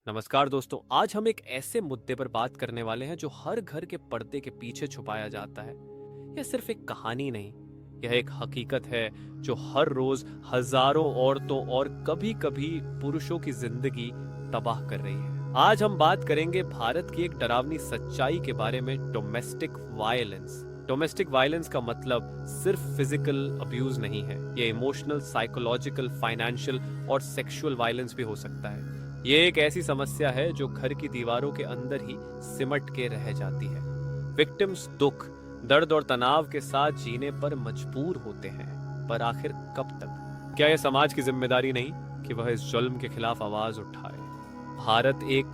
नमस्कार दोस्तों, आज हम एक ऐसे मुद्दे पर बात करने वाले हैं जो हर घर के पर्दे के पीछे छुपाया जाता है। यह सिर्फ एक कहानी नहीं, यह एक हकीकत है जो हर रोज हजारों औरतों और कभी-कभी पुरुषों की जिंदगी तबाह कर रही है। आज हम बात करेंगे भारत की एक डरावनी सच्चाई के बारे में, डोमेस्टिक वायलेंस। डोमेस्टिक वायलेंस का मतलब सिर्फ फिजिकल अब्यूज नहीं है, यह इमोशनल, साइकोलॉजिकल, फाइनेंशियल और सेक्सुअल वायलेंस भी हो सकता है। ये एक ऐसी समस्या है जो घर की दीवारों के अंदर ही सिमट के रह जाती है। विक्टिम्स दुख, दर्द और तनाव के साथ जीने पर मजबूर होते हैं, पर आखिर कब तक? क्या यह समाज की जिम्मेदारी नहीं कि वह इस जुल्म के खिलाफ आवाज उठाए? भारत एक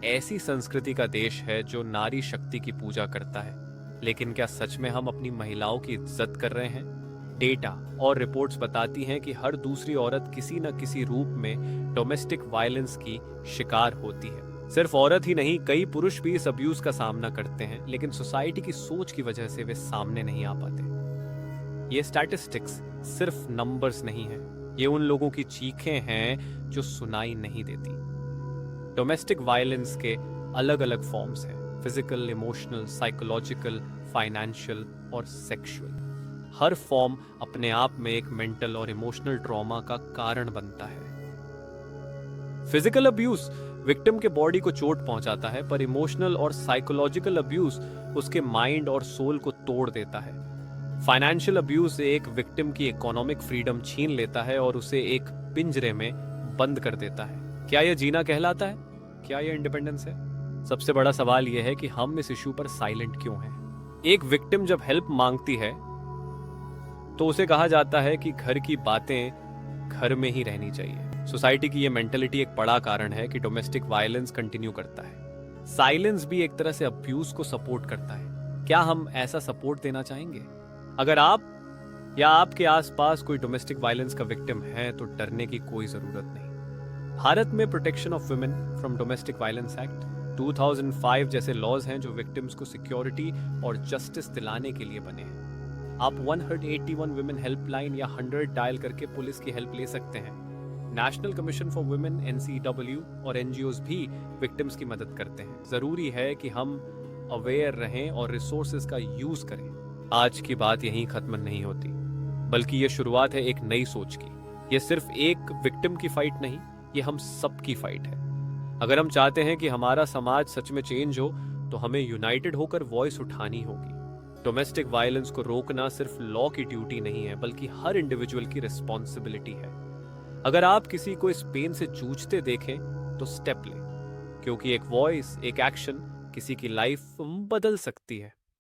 ऐसी संस्कृति का देश है जो नारी शक्ति की पूजा करता है, लेकिन क्या सच में हम अपनी महिलाओं की इज्जत कर रहे हैं? डेटा और रिपोर्ट्स बताती हैं कि हर दूसरी औरत किसी न किसी रूप में डोमेस्टिक वायलेंस की शिकार होती है। सिर्फ औरत ही नहीं, कई पुरुष भी इस अब्यूज का सामना करते हैं, लेकिन सोसाइटी की सोच की वजह से वे सामने नहीं आ पाते। ये स्टैटिस्टिक्स सिर्फ नंबर्स नहीं है, ये उन लोगों की चीखें हैं जो सुनाई नहीं देती। डोमेस्टिक वायलेंस के अलग अलग फॉर्म्स हैं: फिजिकल, इमोशनल, साइकोलॉजिकल, फाइनेंशियल और सेक्सुअल। हर फॉर्म अपने आप में एक मेंटल और इमोशनल ट्रॉमा का कारण बनता है। फिजिकल अब्यूज विक्टिम के बॉडी को चोट पहुंचाता है, पर इमोशनल और साइकोलॉजिकल अब्यूज उसके माइंड और सोल को तोड़ देता है। फाइनेंशियल अब्यूज एक विक्टिम की इकोनॉमिक फ्रीडम छीन लेता है और उसे एक पिंजरे में बंद कर देता है। क्या यह जीना कहलाता है? क्या यह इंडिपेंडेंस है? सबसे बड़ा सवाल यह है कि हम इस इशू पर साइलेंट क्यों हैं? एक विक्टिम जब हेल्प मांगती है तो उसे कहा जाता है कि घर की बातें घर में ही रहनी चाहिए। सोसाइटी की यह मेंटेलिटी एक बड़ा कारण है कि डोमेस्टिक वायलेंस कंटिन्यू करता है। साइलेंस भी एक तरह से अब्यूज को सपोर्ट करता है। क्या हम ऐसा सपोर्ट देना चाहेंगे? अगर आप या आपके आसपास कोई डोमेस्टिक वायलेंस का विक्टिम है तो डरने की कोई जरूरत नहीं। भारत में protection of women from domestic violence act 2005 जैसे लॉज हैं जो विक्टिम्स को सिक्योरिटी और जस्टिस दिलाने के लिए बने हैं। आप 181 वुमेन हेल्पलाइन या 100 डायल करके पुलिस की हेल्प ले सकते हैं। National commission for women (NCW) और एनजीओज भी विक्टिम्स की मदद करते हैं। जरूरी है कि हम अवेयर रहें और रिसोर्सेज का यूज करें। आज की बात यहीं खत्म नहीं होती, बल्कि ये शुरुआत है एक नई सोच की। ये सिर्फ एक विक्टिम की फाइट नहीं, ये हम सब की फाइट है। अगर हम चाहते हैं कि हमारा समाज सच में चेंज हो, तो हमें यूनाइटेड होकर वॉइस उठानी होगी। डोमेस्टिक वायलेंस को रोकना सिर्फ लॉ की ड्यूटी नहीं है, बल्कि हर इंडिविजुअल की रिस्पॉन्सिबिलिटी है। अगर आप किसी को इस पेन से जूझते देखें तो स्टेप लें, क्योंकि एक वॉइस, एक एक्शन किसी की लाइफ बदल सकती है।